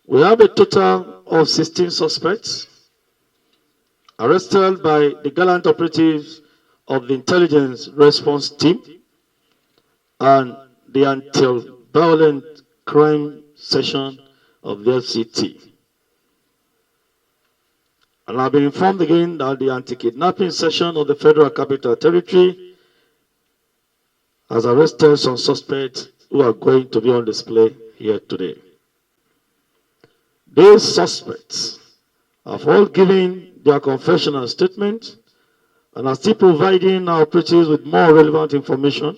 We have a total of 16 suspects arrested by the gallant operatives of the intelligence response team and the anti-violent crime section of the FCT. And I've been informed again that the anti-kidnapping section of the Federal Capital Territory has arrested some suspects who are going to be on display here today. These suspects have all given their confessional statement and are still providing our operatives with more relevant information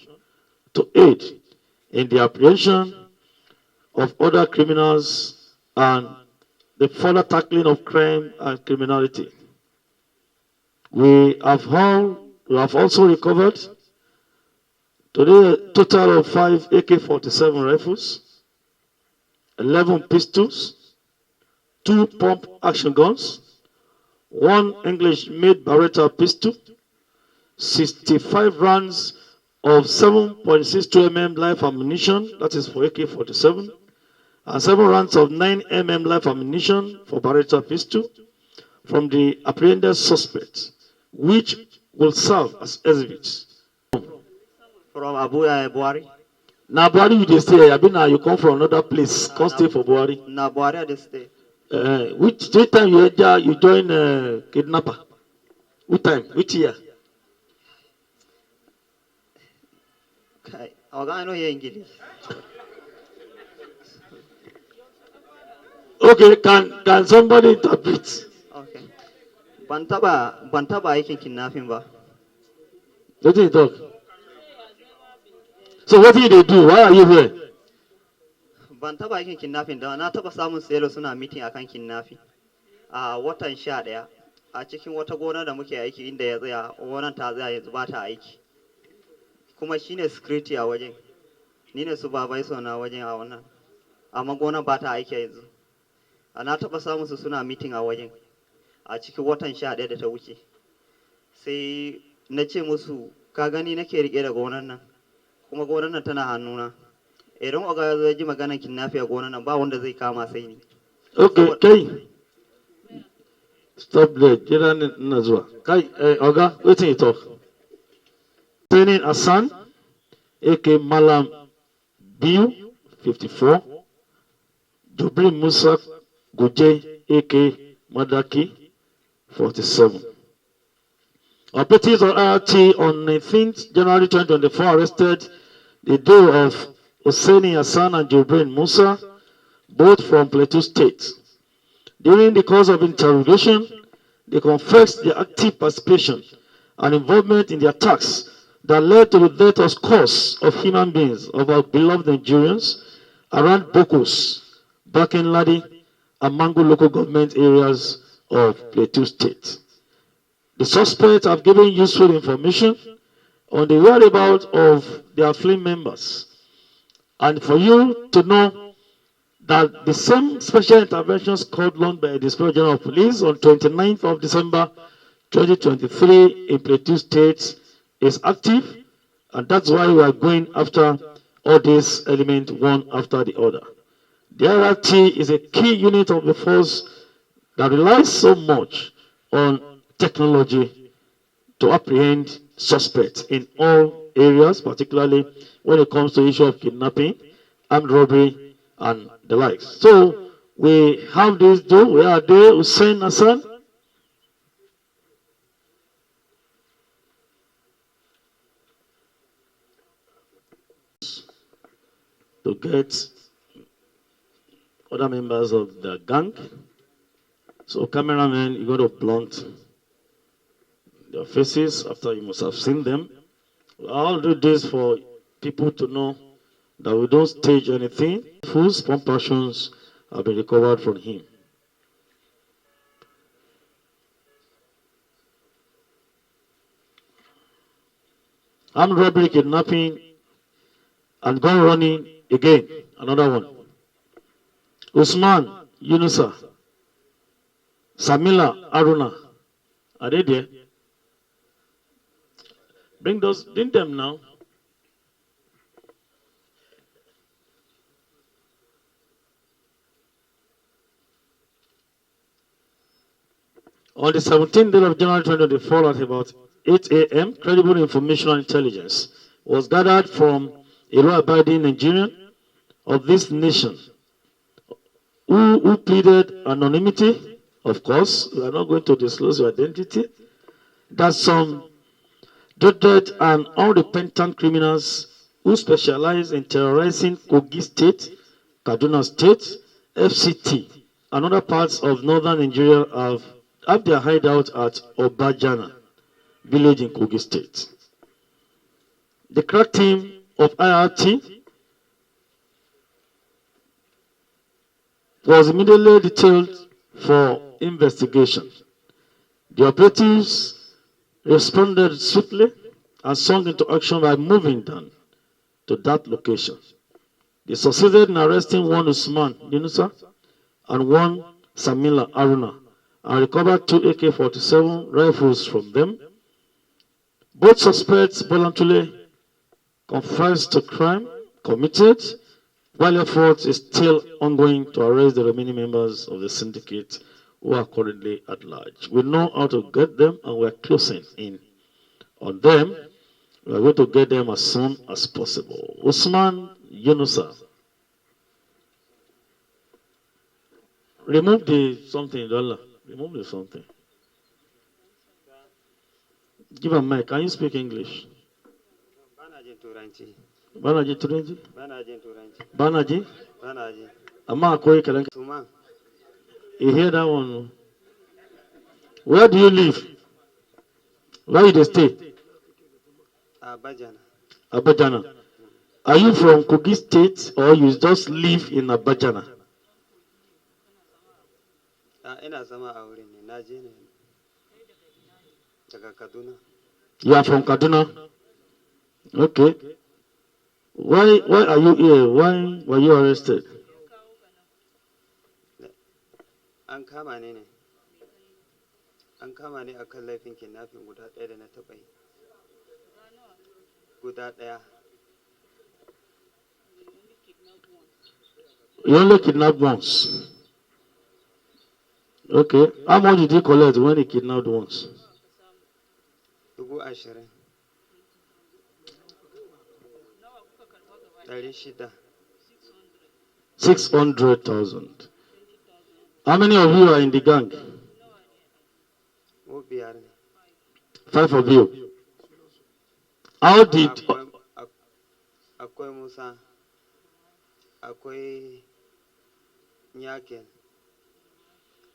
to aid in the apprehension of other criminals and the further tackling of crime and criminality. We have also recovered today a total of 5 AK-47 rifles, 11 pistols, 2 pump action guns, 1 English-made Beretta pistol, 65 rounds of 7.62 mm live ammunition, that is for AK-47, and 7 rounds of 9 mm live ammunition for Beretta pistol from the apprehended suspects, which will serve as exhibits. From Buhari. Now, Buhari, you just stay. I mean, now you come from another place. Come stay for Buhari. Na Buhari, I stay. Which time you join kidnapper? Which time? Which year? Okay. I know English. Okay, can somebody interpret? Okay. Bantaba aikin kidnapping ba. What do you talk? So what did they do? Why are you here? Bantaba aikin kidnapping da na taba samun selo suna meeting akan kidnapping. A watan 11 a cikin wata gona da muke aiki inda ya tsaya gonan ta tsaya yanzu ba ta aiki. Kuma shine security a wajen. Ni ne supervisor na wajen a wannan. Amma gonan ba ta aiki yanzu. Na taba samun su suna meeting a wajen. A cikin watan 11 da ta wuce. Sai na ce musu ka gani nake rike da gonan nan. Kuma gonan nan tana hannuna. Idan oga ya zo ya ji maganar kidnapping a gonan nan ba wanda zai kama sai ni. Okay, kai. Stop there. Jira na zuwa. Kai, oga, wetin you talk? Training Hassan, aka Malam Biu, 54. Jubri Musa Guje, aka Madaki, 47. Operatives of IRT on 19th January 2024 arrested the duo of Hosseini Hassan and Jubrin Musa, both from Plateau State. During the course of interrogation, they confessed their active participation and involvement in the attacks that led to the death or scores of human beings of our beloved Nigerians around Bokos, Bakenladi, and Mango local government areas of Plateau State. The suspects have given useful information on the whereabouts of their fleeing members. And for you to know that the same special interventions called on by the Inspector General of Police on 29th of December 2023 in Plateau State is active, and that's why we are going after all these elements one after the other. The IRT is a key unit of the force that relies so much on technology to apprehend suspects in all areas, particularly when it comes to the issue of kidnapping, armed robbery, and the likes. So we have this duo. We are there, Hussein Hassan. To get other members of the gang. So cameraman, you got to blunt their faces after you must have seen them. I'll do this for people to know that we don't stage anything. Full pump actions have been recovered from him. Armed robbery, kidnapping, and gun running again. Another one. Usman Yunusa, Samila Aruna. Are they there? Bring them now. On the 17th day of January 2024 at about 8 a.m., credible information and intelligence was gathered from a law-abiding Nigerian of this nation who pleaded anonymity. Of course, we are not going to disclose your identity. That some judged and unrepentant criminals who specialize in terrorizing Kogi State, Kaduna State, FCT, and other parts of northern Nigeria have their hideout at Obajana village in Kogi State. The crack team of IRT was immediately detailed for investigation. The operatives responded swiftly and swung into action by moving down to that location. They succeeded in arresting one Usman Yunusa and one Samila Aruna and recovered two AK-47 rifles from them. Both suspects voluntarily confessed to crime committed, while effort is still ongoing to arrest the remaining members of the syndicate who are currently at large. We know how to get them and we are closing in on them. We are going to get them as soon as possible. Usman Yunusa. Remove the something, Dollar. Remove the something. Give a mic. Can you speak English? Banaji Turanji? Banaji? Amma akwai kalan. You hear that one? Where do you live? Where do you stay? Abajana. Abajana. Are you from Kogi State or you just live in Abajana? Ina zama a wurin ne, na je ne daga Kaduna. You are from Kaduna? Okay. Why are you here? Why were you arrested? An kama ni ne. An kama ni akan laifin kidnapping guda ɗaya da na taɓa yi. Guda ɗaya. You only kidnapped once. Okay. How much did you collect when you kidnapped once? 20,000. 600. 600,000. How many of you are in the gang? Mu biyar ne. 5 of you. How did... Akwai Musa, akwai Nyaken,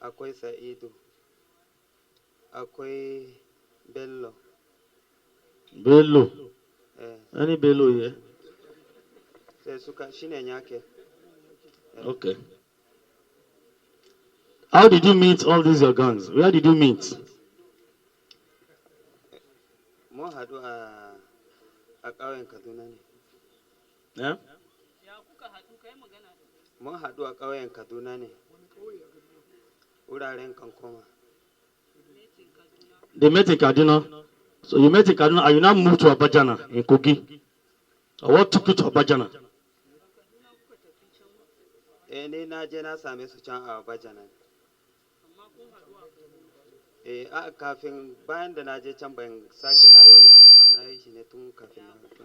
akwai Sa'idu, akwai Bello. Bello? Any Bello here? Sai suka shine Nyaken. Okay. How did you meet all these your gangs? Where did you meet? Mun haɗu a ƙauyen Kaduna ne. Yeah? Mun haɗu a ƙauyen Kaduna ne. Wuraren Kankoma. They met in Kaduna. So you met in Kaduna and you now moved to Abajana in Kogi. Or what took you to Abajana? Ni na je na same su can a Abajana. Kafin bayan da na je can ban sake na yi wani abu ba, na yi shi ne tun kafin na haɗu.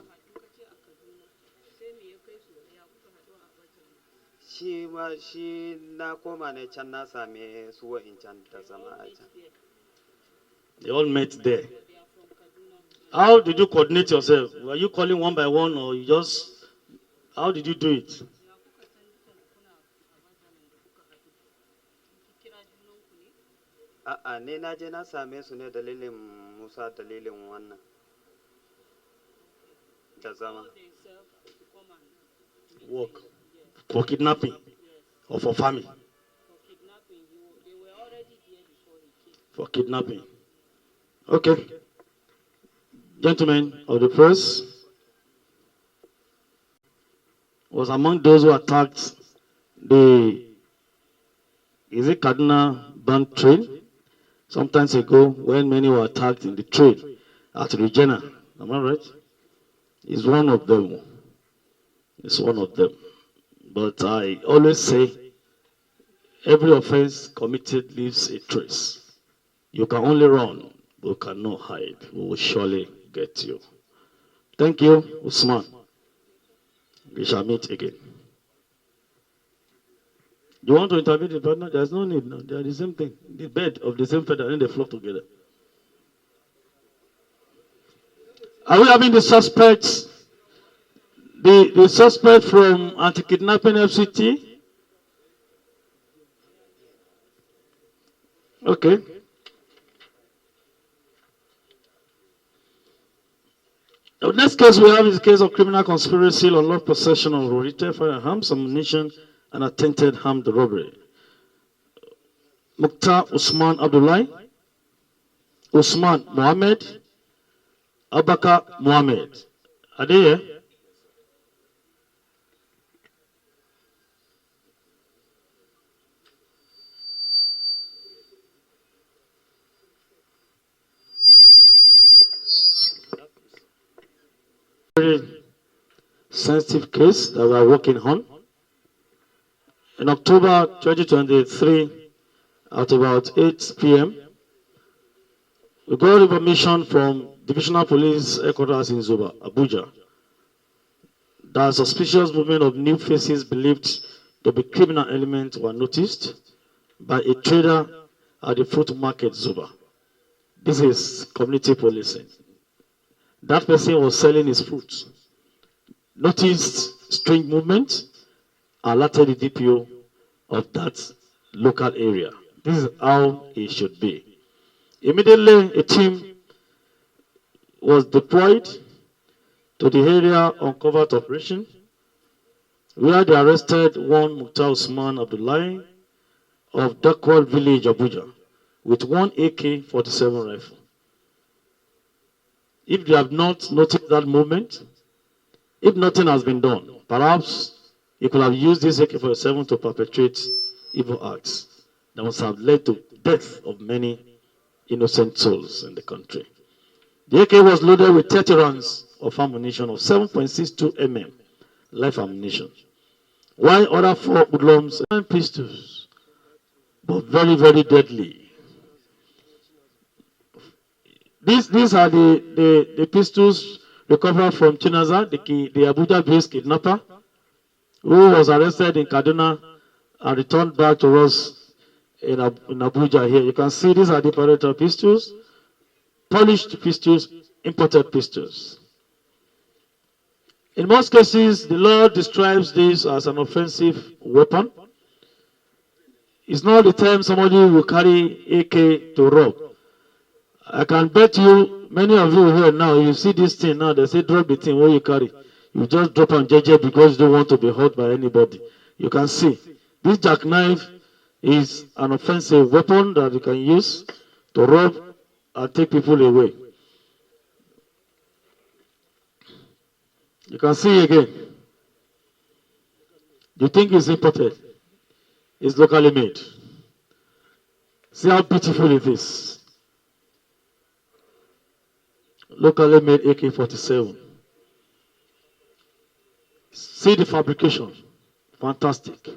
Shi na koma ne can na same su wa'in can da zama a can. They all met there. How did you coordinate yourself? Were you calling one by one or you just... How did you do it? Ne na je na same su ne dalilin Musa dalilin wannan da zama. Work. For kidnapping or for farming? For kidnapping. Okay. Gentlemen of the press, was among those who attacked the Kaduna bank train sometimes ago when many were attacked in the train at Regina. Am I right? He's one of them. It's one of them. But I always say every offense committed leaves a trace. You can only run, but you cannot hide. We will surely get you. Thank you, Usman. We shall meet again. You want to interview the partner? There's no need. No. They are the same thing. The bed of the same feather, and they flock together. Are we having the suspects? The suspect from anti-kidnapping FCT? Okay. The next case we have is a case of criminal conspiracy, unlawful possession of retail firearms, ammunition, and attempted armed robbery. Mukhtar Usman Abdullahi, Usman Mohammed, Abaka Mohammed. Are they here? Very sensitive case that we are working on. In October 2023, at about 8 p.m., we got information from Divisional Police Headquarters in Zuba, Abuja, that suspicious movement of new faces believed to be criminal elements were noticed by a trader at the fruit market Zuba. This is community policing. That person was selling his fruit, noticed strange movement, alerted the DPO of that local area. This is how it should be. Immediately, a team was deployed to the area on covert operation, where they arrested one Mukhtar Usman Abdullahi of Dakwal village, Abuja, with one AK-47 rifle. If you have not noticed that movement, if nothing has been done, perhaps he could have used this AK-47 to perpetrate evil acts that must have led to death of many innocent souls in the country. The AK was loaded with 30 rounds of ammunition of 7.62 mm live ammunition, while other 4 hoodlums and pistols, but very, very deadly. These are the pistols recovered from Chinaza, the Abuja-based kidnapper, who was arrested in Kaduna and returned back to us in Abuja here. You can see these are the operator pistols, polished pistols, imported pistols. In most cases, the law describes this as an offensive weapon. It's not the time somebody will carry AK to rob. I can bet you, many of you here now, you see this thing now, they say drop the thing, what you carry. You just drop on JJ because you don't want to be hurt by anybody. You can see, this jackknife is an offensive weapon that you can use to rob and take people away. You can see again. You think it's imported? It's locally made. See how beautiful it is. Locally made AK-47. See the fabrication. Fantastic.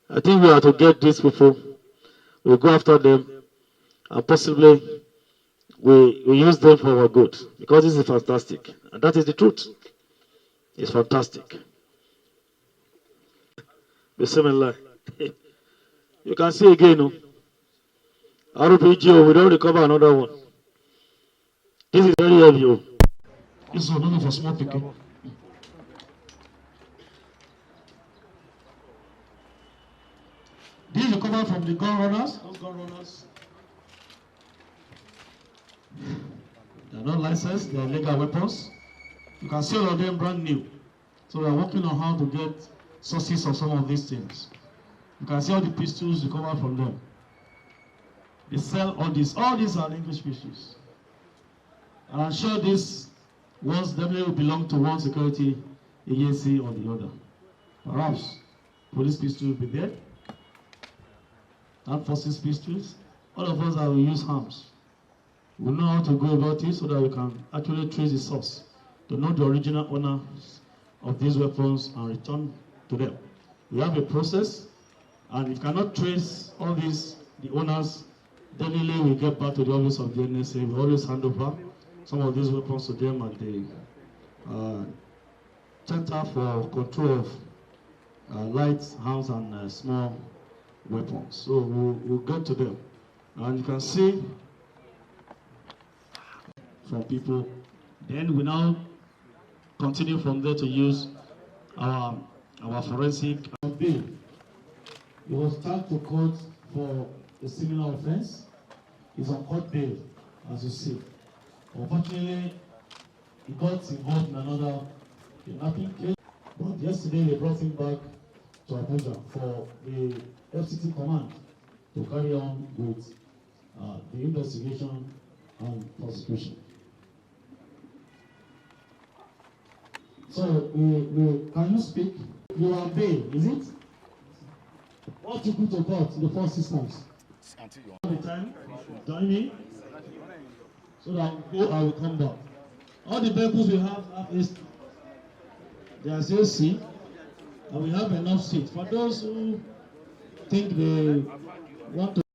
I think we have to get these people. We'll go after them and possibly we use them for our good. Because this is fantastic. And that is the truth. It's fantastic. Bismillah. You can see again, no? RPGO, we don't recover another one. This is very heavy. This is another for small people. This is recovered from the gun runners. Those gun runners, they are not licensed, they are legal weapons. You can see all of them brand new. So we are working on how to get sources of some of these things. You can see all the pistols recovered from them. They sell all these. All these are English pistols. And I'm sure these ones definitely will belong to one security agency or the other. Perhaps police pistols will be there. Armed forces pistols. All of us that will use arms. We know how to go about it so that we can actually trace the source, to know the original owners of these weapons and return to them. We have a process, and if you cannot trace all these, the owners, Daily, we get back to the office of the NSA. We always hand over some of these weapons to them at the Center for Control of Light Arms and Small Weapons. So we'll get to them. And you can see from people. Then we now continue from there to use our forensic bill. He was charged to court for a similar offense. He's on court bail, as you see. Unfortunately, he got involved in another kidnapping case. But yesterday they brought him back to Abuja for the FCT command to carry on with the investigation and prosecution. So, can you speak? You are bail, is it? What took you to court in the first instance? All the time, join me, so that I will come back. All the vehicles we have is there is AC, and we have enough seats. For those who think they want to